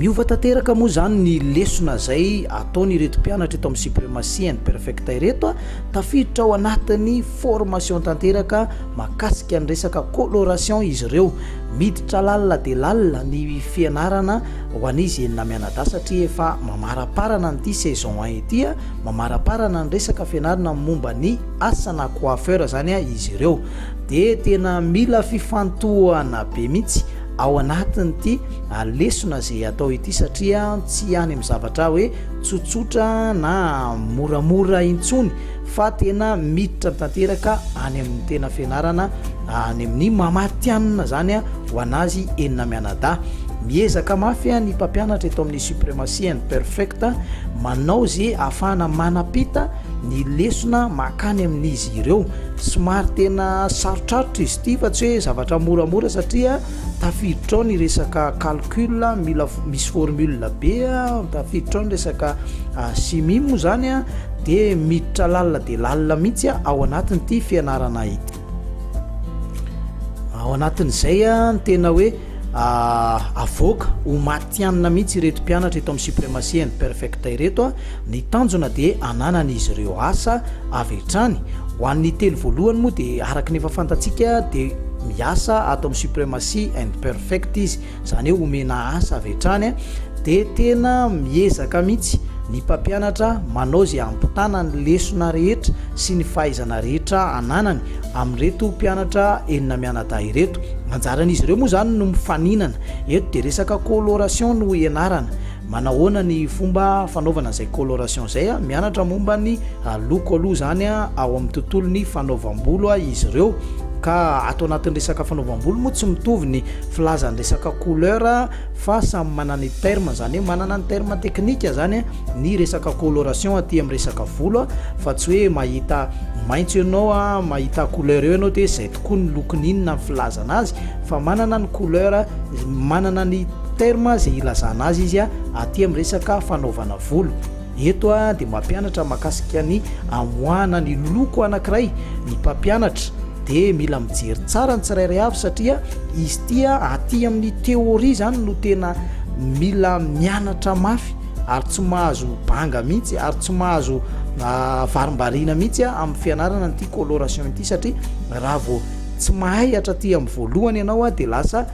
miova tanteraka moa zany ny lesona zay ataony ireto mpianatra eto amin'ny suprématie and perfect ireto tafiditra ao anatin'ny formation tanteraka makasika ny resaka coloration izy ireo miditra lalina dia lalina ny fianarana ho an'izy enina mianadahy satria efa mamaraparana nyity saison 1 ity mamaraparana ny resaka fianarana momba ny asana coiffeur zany izy ireo dia tena mila fifantohana be mihitsy ao anatin'ity lesona zay atao ity satria tsy any amin'ny zavatra hoe tsotsotra na moramora intsony fa tena miditra tanteraka any amin'ny tena fianarana any amin'ny mamatianina zany ho anazy enina mianadahy miezaka mafy ny mpampianatra eto amin'ny suprématie and perfect manao zay ahafahana manapita ny lesona makany amin'izy ireo somary tena sarotrarotra izy ity fa tsy hoe zavatra moramora satria tafiditra ao ny resaka calcul mila misy formule be tafiditra ao ny resaka chimie moa zany dia miditra lalina dia lalina mihitsy ao anatin'ity fianarana ity ao anatin'izay tena hoe avoaka ho matianina mihitsy ireto mpianatra eto amin'ny suprématie and perfect ireto ny tanjona dia ananan'izy ireo asa avetrany ho an'ny telo voalohany moa dia araka nefa fantatsika dia miasa ato amin'ny suprématie and perfect izy zany hoe omena asa avetrany dia tena miezaka mihitsy ny mpampianatra manao zay ampitana ny lesona rehetra sy ny fahaizana rehetra ananany amin'reto mpianatra enina mianadahy ireto manjaran'izy ireo moa zany no mifaninana eto dia resaka coloration no ianarana manahoana ny fomba fanaovana zay coloration zay a mianatra momba ny loko aloha zany a ao amin'ny tontolony fanaovam-bolo a izy ireo ka atao anatin'ny resaka fanaovam-bolo moa tsy mitovy ny filazan'ny resaka couleur fa samy manana ny terme zany hoe manana ny terme teknika zany ny resaka coloration aty amin'ny resaka volo fa tsy hoe mahita maitso ianao a mahita couleur eo ianao de zay tokoa ny lokon'inona ny filazana azy fa manana ny couleur manana ny terme zay ilazana azy izy aty amin'ny resaka fanaovana volo eto de mampianatra mahakasika ny amoahana ny loko anankiray ny mpampianatra de mila mijery tsara ny tsirairay avy satria izy tia aty amin'ny théorie zany no tena mila mianatra mafy ary tsy mahazo banga mihitsy ary tsy mahazo varimbarina mihitsy amin'ny fianarana nyity coloration ity satria raha vao tsy mahay hatraty amin'ny voalohany ianao de lasa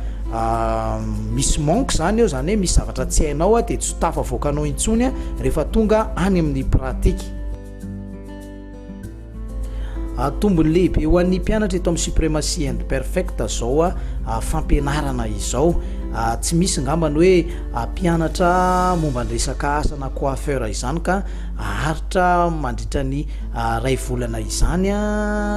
misy manque zany eo zany hoe misy zavatra tsy hainao de tsy tafavoakanao intsony rehefa tonga any amin'ny pratique tombony lehibe ho an'ny mpianatra eto amin'ny supremacy and perfect zao fampianarana izao tsy misy ngambany hoe mpianatra momba ny resaka asana coiffeur izany ka aharitra mandritra ny ray volana izany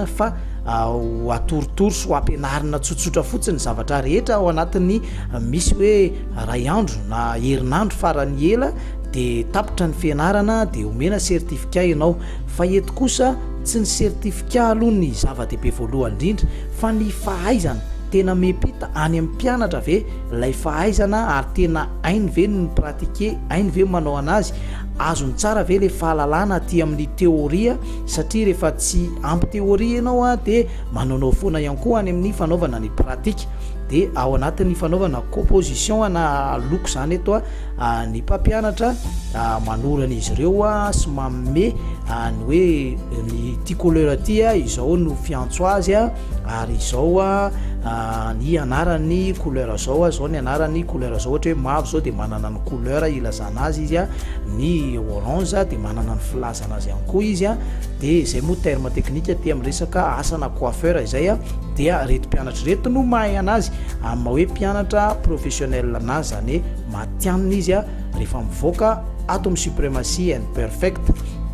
fa atorotoro sy ho ampianarina tsotsotra fotsiny zavatra rehetra ao anatin'ny misy hoe ray andro na herinandro farany ela de tapitra ny fianarana de omena certificat ianao fa eto kosa tsy ny certificat aloha ny zava-dehibe voalohany indrindra fa ny fahaizana tena mepita any amin'ny mpianatra ve ilay fahaizana ary tena hainy ve ny pratike hainy ve manao anazy azony tsara ve le fahalalana aty amin'ny théoria satria rehefa tsy ampy théoria ianao de manaonao foana ihany koa any amin'ny fanaovana ny pratique de ao anatin'ny fanaovana composition na loko zany eto ny mpampianatra manorana izy ireo sy manome ny hoe ny ty couleur ty izao no fiantso azy ary izao ny anarany couleur zao ny anarany couleur zao ohatra hoe mavo zao de manana ny couleur ilazana azy izy ny orange de manana ny filazana azy ihany koa izy de zay moa terme technique ty amin'ny resaka asana coiffeur izay dia reto mpianatra reto no mahay anazy amin'ny hoe mpianatra professionnel anazy zany matianina izy rehefa mivoaka ato amin'ny supremacy and perfect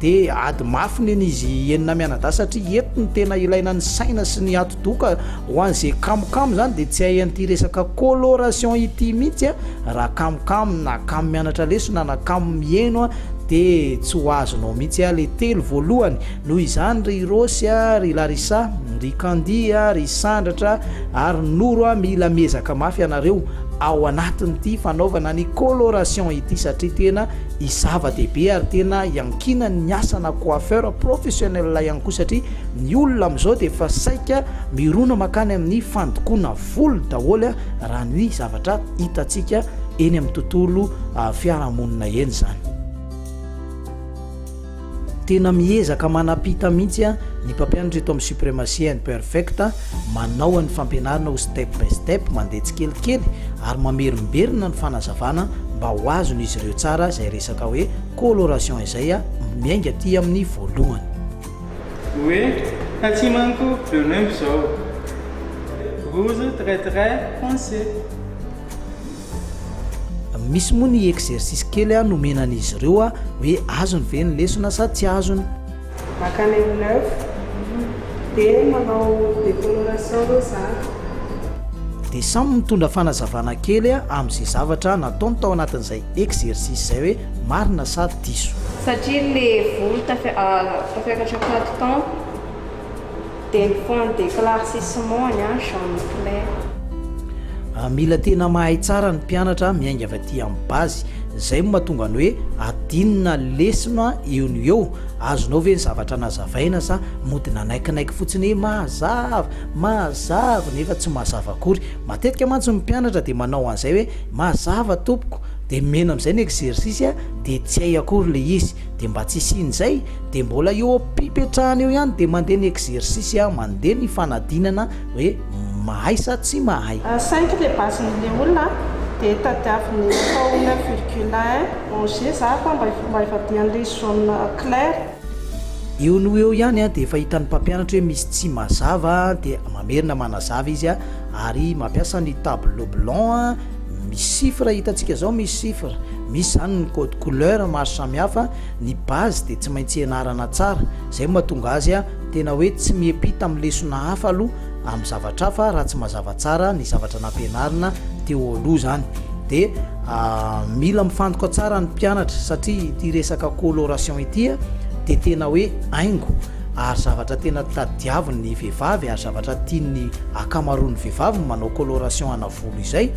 de ady mafy ny izy enina mianada satria eto ny tena ilaina ny saina sy ny atodoka ho an'izay kamokamo zany de tsy hay an'ity resaka coloration ity mihitsy raha kamokamo na kamo mianatra lesona na kamo mieno de tsy ho azonao mihitsy le telo voalohany noho izany ry Rosy ry Larissa ry Kandi ry Sandratra ary Noro mila mezaka mafy anareo ao anatin'ity fanaovana ny coloration ity satria tena izava-dehibe ary tena iankina ny asana coiffeur professionnel ihany koa satria ny olona amin'izao de efa saika mirona makany amin'ny fandokoana volo daholo raha ny zavatra hitantsika eny amin'ny tontolo fiarahamonina eny zany tena miezaka manapita mihitsy ny mpampianatra eto amin'ny supremacy and perfect manao ny fampianarana ho step by step mandeha tsikelikely ary mamerimberina ny fanazavana mba ho azony izy ireo tsara zay resaka hoe coloration izay miainga aty amin'ny voalohany hoe aty manko bleu neuf zao rouge très très foncé misy moa ny exercice kely nomenan'izy ireo hoe azony ve ny lesona sa tsy azony makany neuf de manao décoloration rosade de samy mitondra fanazavana kely amin'izay zavatra nataony tao anatin'izay exercice zay hoe marina sa diso satria le volo tafiakatra plateton de fond d'éclaircissement jaune clair mila tena mahay tsara ny mpianatra miainga avy aty amin'ny bazy zay mahatonga ny hoe adinina lesona eo ny eo azonao ve ny zavatra nazavaina sa mody nanaikinaiky fotsiny mazava nefa tsy mazava akory matetika mantsy ny mpianatra de manao an'izay hoe mazava tompoko de mena amin'izay ny exercice de tsy hay akory le izy de mba tsy isian'izay de mbola eo mpipetrahana eo ihany de mandeha ny exercice mandeha ny fanadinana hoe mahay sa tsy mahay 5 le basen'le olona de tadiaviny 9,1 onge za fa mba ifadian'le jaune clair eo no eo ihany de efa hitan'ny mpampianatra hoe misy tsy mazava de mamerina manazava izy ary mampiasa ny tableau blanc misy chiffre hitantsika zao misy chiffre misy zany ny code couleur maro samihafa ny base de tsy maintsy ianarana tsara zay mahatonga azy a tena hoe tsy miepita amin'ny lesona hafa aloha amin'ny zavatra hafa raha tsy mazava tsara ny zavatra nampianarina teo aloha zany de mila mifantoka tsara ny mpianatra satria ty resaka coloration itya de tena hoe aingo ary zavatra tena tadiaviny ny vehivavy ary zavatra tiany akamaroan'ny vehivavy manao coloration ana volo izay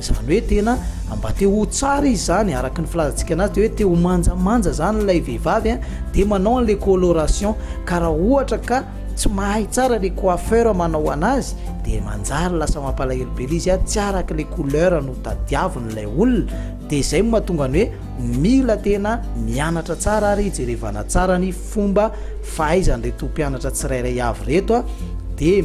zany hoe tena mba te ho tsara izy zany araky ny filazantsika anazy de hoe te ho manjamanja zany ilay vehivavy de manao an'le coloration ka raha ohatra ka tsy mahay tsara le coiffeur manao anazy de manjary lasa mampalahelo be izy tsy araky le couleur no tadiavin'ilay olona de zay mahatonga ny hoe mila tena mianatra tsara ary jerevana tsara ny fomba fahaizan'le tompianatra tsirairay avy reto de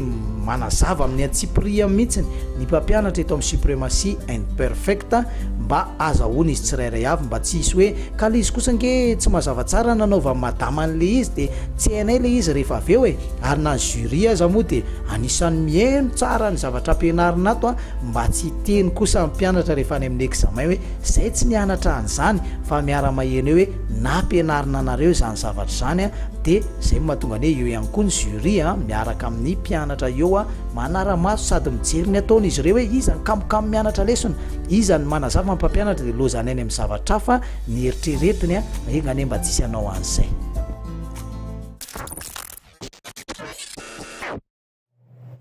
manazava amin'ny antsipria mihitsiny ny mpampianatra eto amin'ny suprématie imperfect mba azahoana izy tsirairay avy mba tsy isy hoe ka le izy kosa nge tsy mazava tsara nanaova madama an'le izy de tsy hainay le izy rehefa avy eo ary na jury aza moa de anisan'ny mihaino tsara ny zavatra ampianarina ato mba tsy teny kosa mpianatra rehefa any amin'ny examen hoe zay tsy nianatra an'izany fa miara-maheno eo hoe nampianarina anareo zany zavatra zany de zay mahatonga ny hoe eo ihany koa ny jury miaraka amin'ny mpianatra eo manara-maso sady mijery ny ataony izy ireo hoe izany kamokamo mianatra lesona izany manazava mpampianatra de lozany any amin'ny zavatra hafa ny eritreretiny engany mba tsisy anao an'izay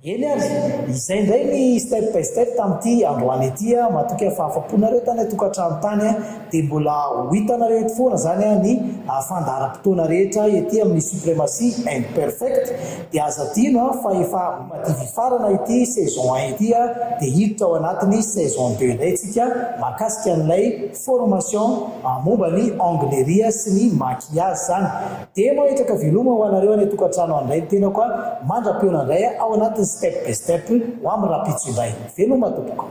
eny ary izay ndray ny step by step tamin'ity androany ity matoky afahafaponareo tany atokantrano tany de mbola ho hitanareo eto foana zany ny fandaharam-potoana rehetra ety amin'ny suprématie imperfect de aza tino fa efa mativy farana ity saison 1 ity de hiditra ao anatin'ny saison 2 ndray tsika makasika an'ilay formation momba ny anglerie sy ny maquillage zany de mahitraka viloma ho anareo any atokantrano andray tena koa mandra-peona ndray ao anatin'ny step by step ho amin'ny rapitsonday veloma tompoko